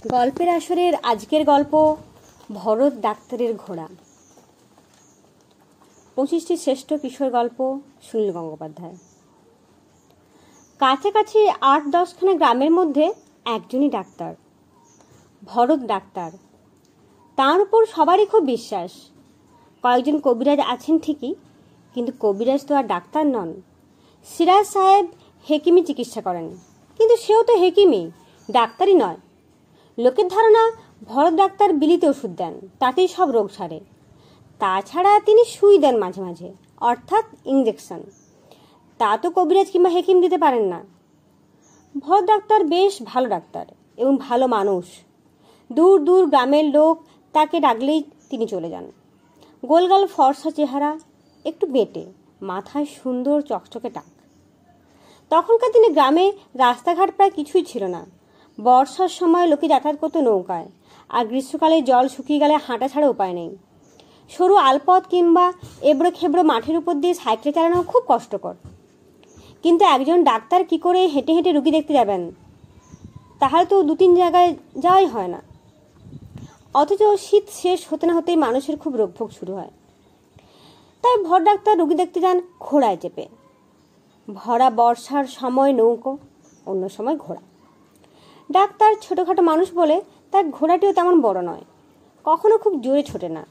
গল্পের আসরের আজকের গল্প ভরত ডাক্তারের ঘোড়া। 25টি শ্রেষ্ঠ কিশোর গল্প সুনীল গঙ্গোপাধ্যায়। কাছাকাছি 8-10খানা গ্রামের মধ্যে একজনই ডাক্তার, ভরত ডাক্তার। তার উপর সবারই খুব বিশ্বাস। কয়েকজন কবিরাজ আছেন ঠিকই, কিন্তু কবিরাজ তো আর ডাক্তার নন। সিরাজ সাহেব হেকিমি চিকিৎসা করেন, কিন্তু সেও তো হেকিমি, ডাক্তারই নয়। লোকের ধারণা ভরত ডাক্তার বিলিতে ওষুধ দেন, তাতেই সব রোগ সারে। তাছাড়া তিনি সুই দেন মাঝে মাঝে, অর্থাৎ ইঞ্জেকশন। তা তো কবিরাজ কিংবা হেকিম দিতে পারেন না। ভরত ডাক্তার বেশ ভালো ডাক্তার এবং ভালো মানুষ। দূর দূর গ্রামের লোক তাকে ডাকলেই তিনি চলে যান। গোলগাল ফর্সা চেহারা, একটু বেঁটে, মাথায় সুন্দর চকচকে টাক। তখনকার দিনে গ্রামে রাস্তাঘাট প্রায় কিছুই ছিল না। বর্ষার সময় লোকে যাতায়াত করতো নৌকায়, আর গ্রীষ্মকালে জল শুকিয়ে গেলে হাঁটা ছাড়া উপায় নেই। সরু আলপথ কিংবা এবড়ো খেবড়ো মাঠের উপর দিয়ে সাইকেল চালানো খুব কষ্টকর। কিন্তু একজন ডাক্তার কি করে হেঁটে হেঁটে রুগী দেখতে যাবেন? তাহলে তো 2-3 জায়গায় যাওয়াই হয় না। অথচ শীত শেষ হতে না হতেই মানুষের খুব রোগভোগ শুরু হয়। তাই ভরত ডাক্তার রুগী দেখতে যান ঘোড়ায় চেপে। ভরা বর্ষার সময় নৌকো, অন্য সময় ঘোড়া। ডাক্তার ছোটোখাটো মানুষ বলে তার ঘোড়াটিও তেমন বড় নয়, কখনো খুব জোরে ছোটে না।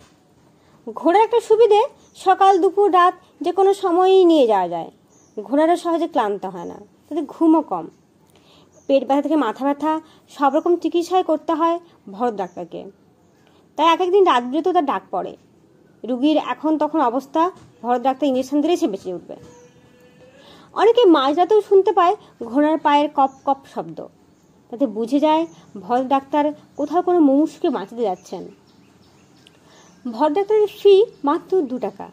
ঘোড়ার একটা সুবিধে, সকাল দুপুর রাত যে কোনো সময়ই নিয়ে যাওয়া যায়। ঘোড়ারও সহজে ক্লান্ত হয় না, তাতে ঘুমও কম। পেট ব্যথা থেকে মাথা ব্যথা সব রকম চিকিৎসাই করতে হয় ভরত ডাক্তারকে। তাই এক একদিন রাত বিরেতেও তার ডাক পড়ে। রুগীর এখন তখন অবস্থা, ভরত ডাক্তার ইঞ্জেকশন দিলে সে বেঁচে উঠবে। অনেকে মাঝরাতেও শুনতে পায় ঘোড়ার পায়ের কপ কপ শব্দ। তাতে বুঝে যায় ভরত ডাক্তার কোথাও কোনো মুমূর্ষুকে বাঁচাতে যাচ্ছেন। ভরত ডাক্তারের ফি মাত্র 2 টাকা।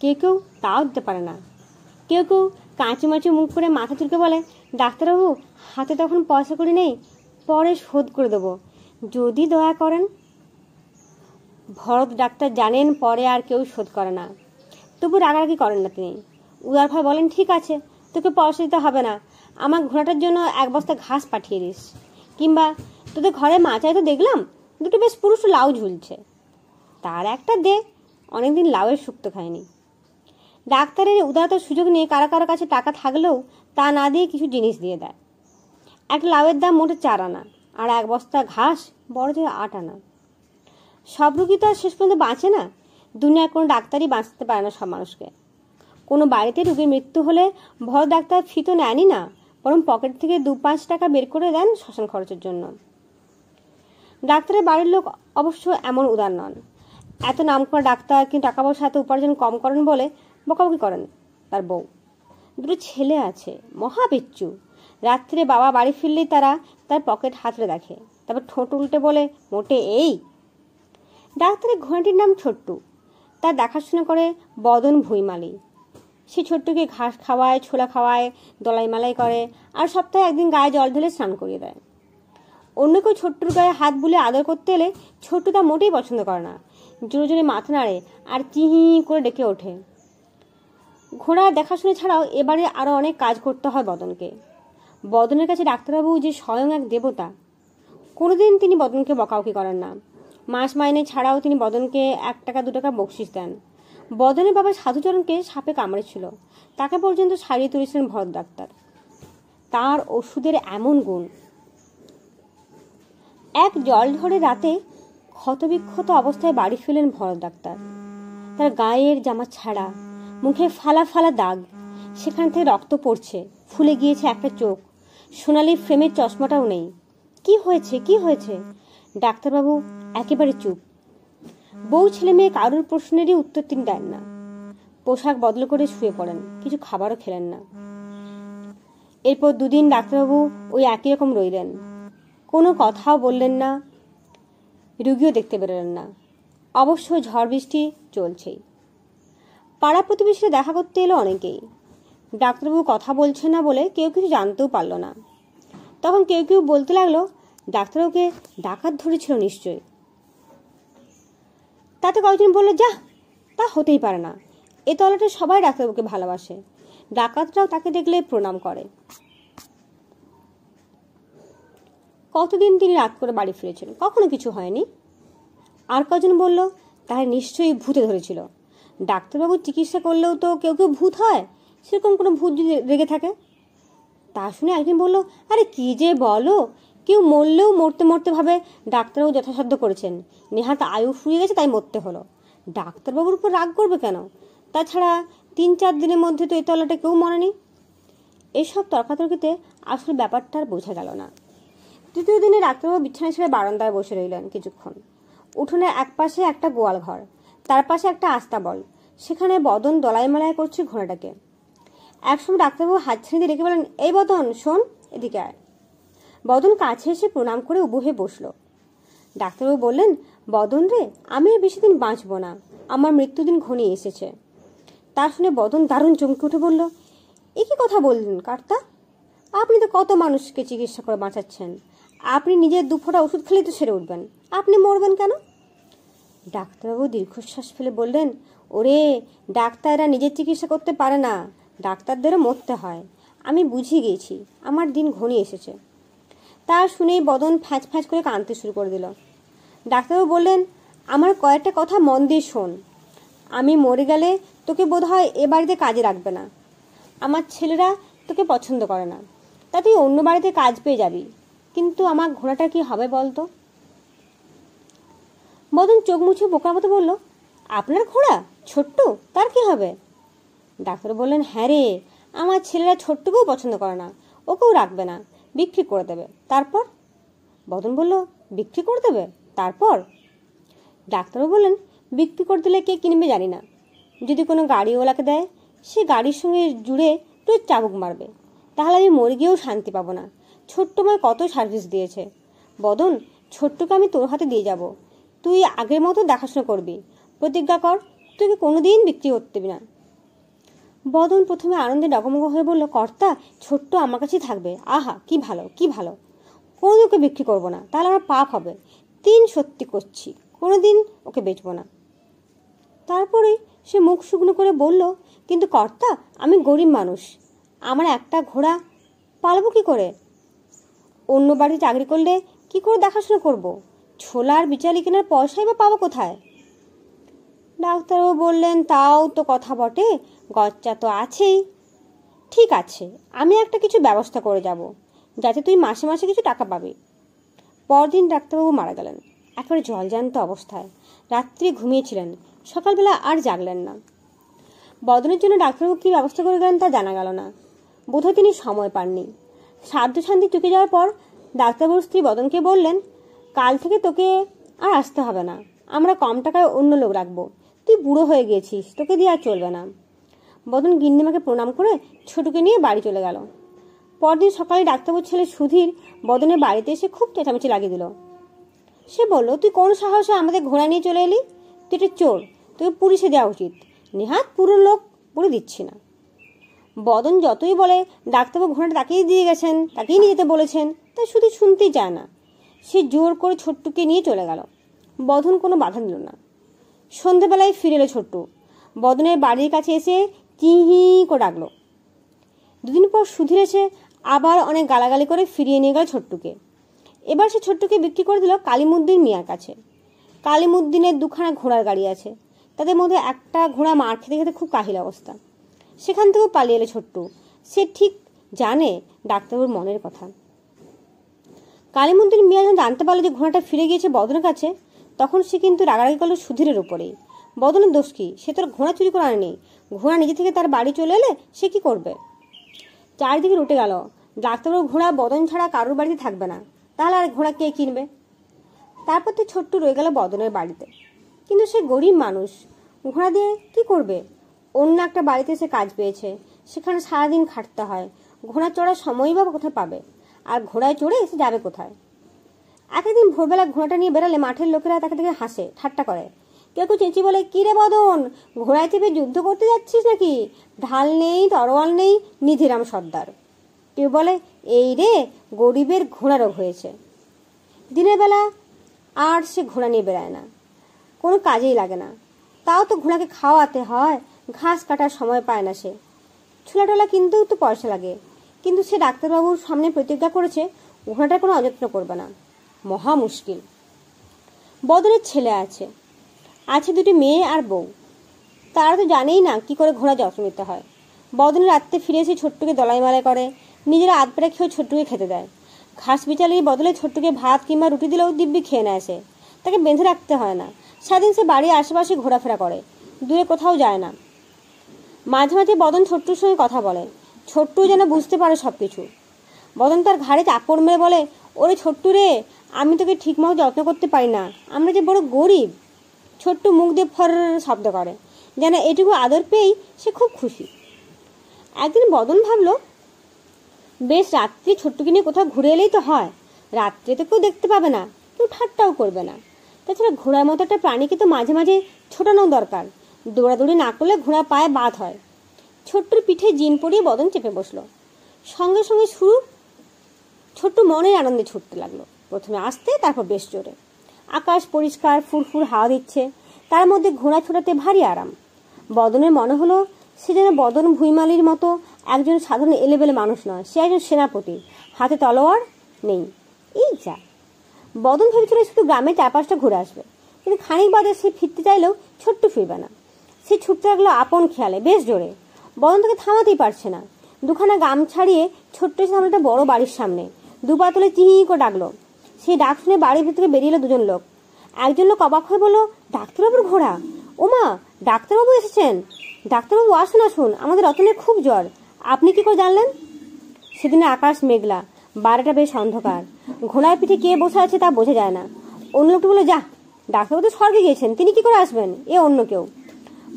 কেউ কেউ তাও দিতে পারে না। কেউ কেউ কাঁচুমাচু মুখ করে মাথা চুলকে বলে, ডাক্তারবাবু হাতে তখন পয়সা করি নেই, পরে শোধ করে দেবো, যদি দয়া করেন। ভরত ডাক্তার জানেন পরে আর কেউ শোধ করে না, তবু রাগারাগি করেন না তিনি। উদার ভাই বলেন, ঠিক আছে, তোকে পয়সা দিতে হবে না, আমার ঘোড়াটার জন্য 1 বস্তা ঘাস পাঠিয়ে দিস। কিংবা তোদের ঘরে মাচায় তো দেখলাম 2টো বেশ পুরুষ লাউ ঝুলছে, তার একটা দে, অনেকদিন লাউয়ের শুক্তো খায়নি। ডাক্তারের উদারতার সুযোগ নিয়ে কারো কারো কাছে টাকা থাকলেও তা না দিয়ে কিছু জিনিস দিয়ে দেয়। এক লাউয়ের দাম মোটে 4 আনা, আর 1 বস্তা ঘাস বড় জোর 8 আনা। সব রুগী তো আর শেষ পর্যন্ত বাঁচে না। দুনিয়ার কোনো ডাক্তারই বাঁচতে পারে না সব মানুষকে। কোনো বাড়িতে রুগীর মৃত্যু হলে ভরত ডাক্তার ফি তো নেয়নি না, বরং পকেট থেকে 2-5 টাকা বের করে দেন শ্মশান খরচের জন্য। ডাক্তারের বাড়ির লোক অবশ্য এমন উদার নন। এত নামকরা ডাক্তার, কিন্তু টাকা পয়সা এত উপার্জন কম করেন বলে বকাবকি করেন তার বউ। 2টো ছেলে আছে, মহাবিচ্ছু। রাত্রে বাবা বাড়ি ফিরলেই তারা তার পকেট হাতড়ে দেখে, তারপর ঠোঁট উল্টে বলে, মোটে এই। ডাক্তারের ঘোড়াটির নাম ছোট্টু। তার দেখাশোনা করে বদন ভুঁইমালি। সে ছোট্টুকে ঘাস খাওয়ায়, ছোলা খাওয়ায়, দলাই মালাই করে, আর সপ্তাহে একদিন গায়ে জল ঢেলে স্নান করিয়ে দেয়। অন্য কেউ ছোট্টুর গায়ে হাত বুলে আদর করতে এলে ছোট্টু তা মোটেই পছন্দ করে না, জোরে জোরে মাথা নাড়ে আর চিহি করে ডেকে ওঠে। ঘোড়ার দেখাশোনা ছাড়াও এবারে আরও অনেক কাজ করতে হয় বদনকে। বদনের কাছে ডাক্তারবাবু যে স্বয়ং এক দেবতা। কোনোদিন তিনি বদনকে বকাবকি করেন না। মাস মাইনে ছাড়াও তিনি বদনকে 1 টাকা 2 টাকা বকশিস দেন। বদনের বাবা সাধুচরণকে সাপে কামড়েছিল, তাকে পর্যন্ত সারিয়ে তুলেছিলেন ভরত ডাক্তার। তার ওষুধের এমন গুণ। এক জলঝড়ে রাতে ক্ষতবিক্ষত অবস্থায় বাড়ি ফিরলেন ভরত ডাক্তার। তার গায়ের জামা ছাড়া, মুখে ফালা ফালা দাগ, সেখান থেকে রক্ত পড়ছে, ফুলে গিয়েছে একটা চোখ, সোনালি ফ্রেমের চশমাটাও নেই। কি হয়েছে, কি হয়েছে? ডাক্তারবাবু একেবারে চুপ। বউ ছেলে মেয়ে কারোর প্রশ্নেরই উত্তর তিনি দেন না। পোশাক বদল করে শুয়ে পড়েন, কিছু খাবারও খেলেন না। এরপর 2 দিন ডাক্তারবাবু ওই একই রকম রইলেন, কোনো কথাও বললেন না, রুগীও দেখতে বেরোলেন না। অবশ্য ঝড় বৃষ্টি চলছেই। পাড়া প্রতিবেশীরা দেখা করতে এলো অনেকেই। ডাক্তারবাবু কথা বলছেন না বলে কেউ কিছু জানতেও পারল না। তখন কেউ কেউ বলতে লাগলো, ডাক্তারবাবুকে ডাকাত ধরেছিল নিশ্চয়ই। তাতে কয়েকজন বললো, যা, তা হতেই পারে না, এ তলাটা সবাই ডাক্তারবাবুকে ভালোবাসে, ডাকাতরাও তাকে দেখলে প্রণাম করে। কতদিন তিনি রাত করে বাড়ি ফিরেছেন, কখনো কিছু হয়নি। আর কজন বলল, তাহলে নিশ্চয়ই ভূতে ধরেছিল। ডাক্তারবাবু চিকিৎসা করলেও তো কেউ কেউ ভূত হয়, সেরকম কোনো ভূত যদি রেগে থাকে। তা শুনে একজন বলল, আরে কি যে বলো, কেউ মরলেও মরতে মরতে ভাবে ডাক্তারবাবু যথাসাধ্য করেছেন, নেহাত আয়ু ফুরিয়ে গেছে তাই মরতে হলো। ডাক্তারবাবুর উপর রাগ করবে কেন? তাছাড়া 3-4 দিনের মধ্যে তো এই তলাটা কেউ মরেনি। এইসব তর্কাতর্কিতে আসলে ব্যাপারটা আর বোঝা গেল না। তৃতীয় দিনে ডাক্তারবাবু বিছানা ছেড়ে বারান্দায় বসে রইলেন কিছুক্ষণ। উঠোনের এক পাশে একটা গোয়াল ঘর, তার পাশে একটা আস্তাবল, সেখানে বদন দলাই মালাই করছে ঘোড়াটাকে। একসময় ডাক্তারবাবু হাত ছেড়ে দিয়ে রেখে বলেন, এই বদন শোন, এদিকে আয়। বদন কাছে এসে প্রণাম করে উবু হয়ে বসল। ডাক্তারবাবু বললেন, বদন রে, আমি আর বেশি দিন বাঁচব না, আমার মৃত্যুদিন ঘনিয়ে এসেছে। তা শুনে বদন দারুণ চমকে উঠে বলল, এ কি কথা বললেন কর্তা? আপনি তো কত মানুষকে চিকিৎসা করে বাঁচাচ্ছেন, আপনি নিজের 2 ফোঁটা ওষুধ খেলেই তো সেরে উঠবেন, আপনি মরবেন কেন? ডাক্তারবাবু দীর্ঘশ্বাস ফেলে বললেন, ওরে, ডাক্তাররা নিজের চিকিৎসা করতে পারে না, ডাক্তারদেরও মরতে হয়। আমি বুঝিয়ে গিয়েছি, আমার দিন ঘনিয়ে এসেছে। তা শুনেই বদন ফ্যাঁচ ফ্যাঁচ করে কাঁদতে শুরু করে দিল। ডাক্তারবাবু বললেন, আমার কয়েকটা কথা মন দিয়ে শোন। আমি মরে গেলে তোকে বোধহয় এ বাড়িতে কাজে রাখবে না। আমার ছেলেরা তোকে পছন্দ করে না, তা তুই অন্য বাড়িতে কাজ পেয়ে যাবি। কিন্তু আমার ঘোড়াটা কি হবে বলতো? বদন চোখ মুছে বোকার মতো বলল, আপনার ঘোড়া ছোট্ট, তার কি হবে? ডাক্তার বললেন, হ্যাঁ রে, আমার ছেলেরা ছোট্টকেও পছন্দ করে না, ওকেও রাখবে না, বিক্রি করে দেবে। তারপর? বদন বলল, বিক্রি করে দেবে? তারপর? ডাক্তারও বললেন, বিক্রি করে দিলে কে কিনবে জানি না, যদি কোনো গাড়িওয়ালাকে দেয়, সে গাড়ির সঙ্গে জুড়ে রোজ চাবুক মারবে, তাহলে আমি মরে গিয়েও শান্তি পাবো না। ছোট্ট মায় কত সার্ভিস দিয়েছে। বদন, ছোট্টকে আমি তোর হাতে দিয়ে যাব, তুই আগের মতো দেখাশোনা করবি, প্রতিজ্ঞা কর তোকে কোনোদিন বিক্রি করতে দিবি না। বদন প্রথমে আনন্দে ডগমগ হয়ে বলল, কর্তা, ছোট্ট আমার কাছেই থাকবে। আহা, কি ভালো, কি ভালো। কোনোদিন ওকে বিক্রি করবো না, তাহলে আমার পাপ হবে। 3 সত্যি করছি, কোনোদিন ওকে বেচবো না। তারপরে সে মুখ শুকনো করে বলল, কিন্তু কর্তা, আমি গরিব মানুষ, আমার একটা ঘোড়া পালবো কি করে? অন্য বাড়িতে চাকরি করলে কি করে দেখাশোনা করব? ছোলার বিচালি কেনার পয়সাই বা পাবো কোথায়? ডাক্তারবাবু বললেন, তাও তো কথা বটে, গচ্চা তো আছেই। ঠিক আছে, আমি একটা কিছু ব্যবস্থা করে যাব, যাতে তুই মাসে মাসে কিছু টাকা পাবি। পরদিন ডাক্তারবাবু মারা গেলেন, একেবারে জলজান্ত অবস্থায়। রাত্রি ঘুমিয়েছিলেন, সকালবেলা আর জাগলেন না। বদনের জন্য ডাক্তারবাবু কী ব্যবস্থা করে গেলেন তা জানা গেল না, বোধহয় তিনি সময় পাননি। শ্রাদ্ধ শান্তি চুকে যাওয়ার পর ডাক্তারবাবুর স্ত্রী বদনকে বললেন, কাল থেকে তোকে আর আসতে হবে না, আমরা কম টাকায় অন্য লোক রাখবো, তুই বুড়ো হয়ে গিয়েছিস, তোকে দিয়ে আর চলবে না। বদন গিন্নিমাকে প্রণাম করে ছোটুকে নিয়ে বাড়ি চলে গেল। পরদিন সকালে ডাক্তারবাবুর ছেলে সুধীর বদনের বাড়িতে এসে খুব চেঁচামেচি লাগিয়ে দিল। সে বলল, তুই কোন সাহসে আমাদের ঘোড়া নিয়ে চলে এলি? তুই একটা চোর, তোকে পুলিশে দেওয়া উচিত, নেহাত পুরো লোক বলে দিচ্ছি না। বদন যতই বলে ডাক্তারবাবু ঘোড়াটা তাকেই দিয়ে গেছেন, তাকেই নিয়ে যেতে বলেছেন, তাই শুধু শুনতেই চায় না। সে জোর করে ছোট্টুকে নিয়ে চলে গেল। বদন কোনো বাধা দিল না। সন্ধেবেলায় ফিরে এলো ছোট্টু। বদনের বাড়ির কাছে এসে চিহি করে ডাকলো। 2 দিন পর সুধীর এসে আবার অনেক গালাগালি করে ফিরিয়ে নিয়ে গেল ছোট্টুকে। এবার সে ছোট্টুকে বিক্রি করে দিল কালিমুদ্দিন মিয়ার কাছে। কালিমুদ্দিনের 2খানা ঘোড়ার গাড়ি আছে, তাদের মধ্যে একটা ঘোড়া মার খেতে খেতে খুব কাহিল অবস্থা। সেখান থেকেও পালিয়ে এলো ছোট্টু। সে ঠিক জানে ডাক্তারবাবুর মনের কথা। কালিমুদ্দিন মিয়া যখন জানতে পারলো যে ঘোড়াটা ফিরে গিয়েছে বদনের কাছে, তখন সে কিন্তু রাগারাগি করলো সুধীরের উপরেই। বদনের দোষ কি? সে তোর ঘোড়া চুরি করে আনেনি, ঘোড়া নিজে থেকে তার বাড়ি চলে এলে সে কি করবে? চারিদিকে রটে গেল, ডাক্তারবাবুর ঘোড়া বদন ছাড়া কারোর বাড়িতে থাকবে না, তাহলে আর ঘোড়া কে কিনবে? তারপর তো ছোট্টু রয়ে গেল বদনের বাড়িতে। কিন্তু সে গরিব মানুষ, ঘোড়া দিয়ে কি করবে? অন্য একটা বাড়িতে সে কাজ পেয়েছে, সেখানে সারাদিন খাটতে হয়, ঘোড়া চড়ার সময়ই বা কোথায় পাবে? আর ঘোড়ায় চড়ে এসে যাবে কোথায়? একদিন ভোরবেলা ঘোড়াটা নিয়ে বেরালে মাঠের লোকেরা তাকে দেখে হাসে, ঠাট্টা করে। কেউ কেউ চেঁচিয়ে বলে, কি রে বদন, ঘোড়ায় চেপে যুদ্ধ করতে যাচ্ছিস নাকি? ঢাল নেই, তরোয়াল নেই, নিধিরাম সর্দার। কেউ বলে, এই রে, গরিবের ঘোড়া রোগ হয়েছে। দিনের বেলা আর সে ঘোড়া নিয়ে বেড়ায় না, কোনো কাজেই লাগে না। তাও তো ঘোড়াকে খাওয়াতে হয়, ঘাস কাটার সময় পায় না সে। ছোলা টোলা কিনতেও তো পয়সা লাগে। কিন্তু সে ডাক্তারবাবুর সামনে প্রতিজ্ঞা করেছে ঘোড়াটার কোনো অযত্ন করবে না, মহা মুশকিল। বদনের ছেলে আছে দুটি মেয়ে আর বউ। তারা তো জানেই না কি করে ঘোড়া যত্ন নিতে হয়। বদন রাত্রে ফিরে এসে ছোট্টুকে দলাই মালাই করে, নিজেরা আধপেটা খেয়েও ছোট্টুকে খেতে দেয়। ঘাস বিচালির বদলে ছোট্টুকে ভাত কিংবা রুটি দিলেও দিব্যি খেয়ে নেয় সে। তাকে বেঁধে রাখতে হয় না। সারাদিন সে বাড়ির আশেপাশে ঘোরাফেরা করে, দূরে কোথাও যায় না। মাঝে মাঝে বদন ছোট্টুর সঙ্গে কথা বলে, ছোট্টু যেন বুঝতে পারে সব কিছু। বদন তার ঘাড়ে চাপড় মেরে বলে, ওরে ছোট্টু রে, আমি তোকে ঠিকমতো যত্ন করতে পারি না, আমরা যে বড় গরিব। ছোট্টু মুখ দিয়ে ফর শব্দ করে, যেন এটুকু আদর পেয়েই সে খুব খুশি। একদিন বদন ভাবলো, বেশ রাত্রি ছোট্টুকে নিয়ে কোথাও ঘুরে এলেই তো হয়। রাত্রে তো কেউ দেখতে পাবে না, কেউ ঠাট্টাও করবে না। তাছাড়া ঘোড়ার মতো একটা প্রাণীকে তো মাঝে মাঝে ছোটানো দরকার। দৌড়াদৌড়ি না করলে ঘোড়া পায়ে বাত হয়। ছোট্টুর পিঠে জিন পরিয়ে বদন চেপে বসলো। সঙ্গে সঙ্গে শুরু। ছোট্টু মনের আনন্দে ছুটতে লাগলো, প্রথমে আস্তে, তারপর বেশ জোরে। আকাশ পরিষ্কার, ফুরফুর হাওয়া দিচ্ছে, তার মধ্যে ঘোড়া ছোটাতে ভারী আরাম। বদনের মনে হলো সে যেন বদন ভুইমালির মতো একজন সাধারণ এলেবেলে মানুষ নয়, সে একজন সেনাপতি, হাতে তলোয়ার নেই। এই যা! বদন ভেবেছিল শুধু গ্রামে 4-5টা ঘুরে আসবে, কিন্তু খানিক বাদে সে ফিরতে চাইলেও ছোট্টু ফিরবে না। সে ছুটতে লাগলো আপন খেয়ালে, বেশ জোরে। বদন তাকে থামাতেই পারছে না। দুখানা গাম ছাড়িয়ে ছোট্ট সামনে একটা বড় বাড়ির সামনে দুপা তুলে চিহি করে ডাকলো। সেই ডাক শুনে বাড়ির ভেতরে বেরিয়ে এলো দুজন লোক। একজন লোক অবাক হয়ে বলল, ডাক্তারবাবুর ঘোড়া! ওমা, ডাক্তারবাবু এসেছেন! ডাক্তারবাবু আসুন আসুন, আমাদের রতনের খুব জ্বর। আপনি কি করে জানলেন? সেদিনে আকাশ মেঘলা, বাড়িটা বেশ অন্ধকার। ঘোড়ার পিঠে কে বসে আছে তা বোঝা যায় না। অন্য লোকটি বলে, যা, ডাক্তারবাবু তো স্বর্গে গিয়েছেন, তিনি কি করে আসবেন? এ অন্য কেউ।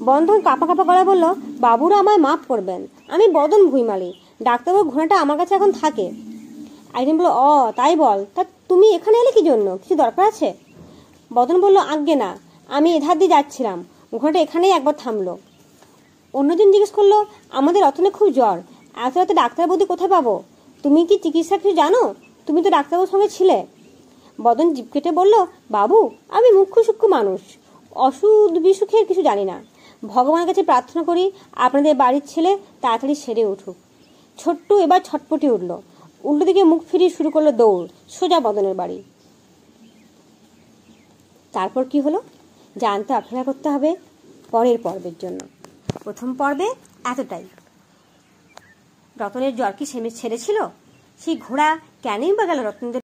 বন্ধন কাঁপা কাঁপা গলায় বলল, বাবুরা আমায় মাফ করবেন, আমি বদন ভুইমালি। ডাক্তারবাবু ঘোড়াটা আমার কাছে এখন থাকে। একদিন বলল, তাই বল, তা তুমি এখানে এলে কি জন্য? কিছু দরকার আছে? বদন বলল, আজ্ঞে না, আমি এধার দিয়ে যাচ্ছিলাম, ঘোড়াটা এখানেই একবার থামলো। অন্যজন জিজ্ঞেস করলো, আমাদের রতনে খুব জ্বর, এত রাতে ডাক্তারবাবু কোথায় পাবো? তুমি কি চিকিৎসা কিছু জানো? তুমি তো ডাক্তারবাবুর সঙ্গে ছিলে। বদন জিভ কেটে বলল, বাবু, আমি মুখ্য সূক্ষ্ম মানুষ, অসুখ বিসুখের কিছু জানি না। ভগবানের কাছে প্রার্থনা করি আপনাদের বাড়ির ছেলে তাড়াতাড়ি সেরে উঠুক। ছোট্টু এবার ছটপটি উঠলো, উল্টো দিকে মুখ ফিরিয়ে শুরু করলো দৌড়, সোজা বদনের বাড়ি। তারপর কি হলো জানতে অপেক্ষা করতে হবে পরের পর্বের জন্য। প্রথম পর্বে এতটাই। রতনের জ্বর কি ছেড়েছিল? সেই ঘোড়া কেনই বা গেল রতনদের